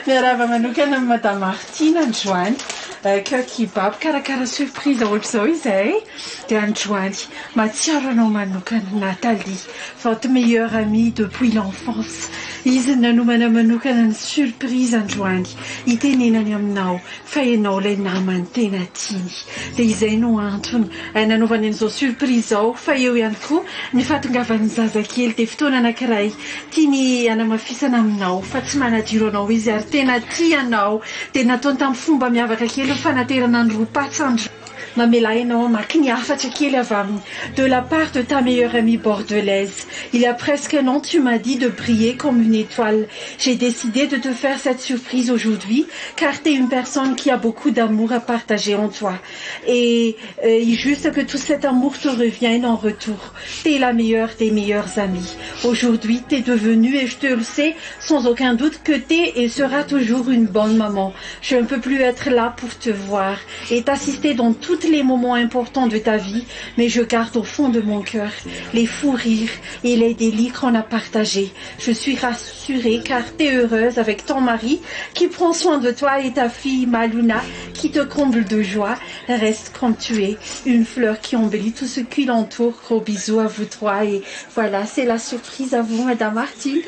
Miarahaba manokana amin'ny Madame Martine androany kebab karakara surprise ohatr'izao izay dia androany mahatsiaro anao manokana Nathalie votre meilleure amie depuis l'enfance izy nanomana manokana ny surprise androany itenenany aminao fa ianao ilay namany tena tiany dia izay no antony nanaovany an'izao surprise izao fa eo ihany koa ny fahatongavan'ny zazakely dia fotoana anankiray tiany hanamafisana aminao fa tsy manadiro anao izy ary tena tianao dia nataony tamin'ny fomba miavaka kely fanaterana ny roapatsan mamela hainao amaky ny hafatra kely avy aminy de la part de ta meilleure amie bordelaise. Il y a presque un an, tu m'as dit de briller comme une étoile. J'ai décidé de te faire cette surprise aujourd'hui car tu es une personne qui a beaucoup d'amour à partager en toi. Et juste que tout cet amour te revienne en retour. Tu es la meilleure des meilleures amies. Aujourd'hui, tu es devenue, et je te le sais, sans aucun doute que tu es et seras toujours une bonne maman. Je ne peux plus être là pour te voir et t'assister dans toutes les moments importants de ta vie, mais je garde au fond de mon cœur les fous rires et les délits qu'on a partagés. Je suis rassurée car tu es heureuse avec ton mari qui prend soin de toi et ta fille Maluna qui te comble de joie. Reste comme tu es, une fleur qui embellit tout ce qui l'entoure. Gros bisous à vous trois et voilà, c'est la surprise à vous, Madame Martine.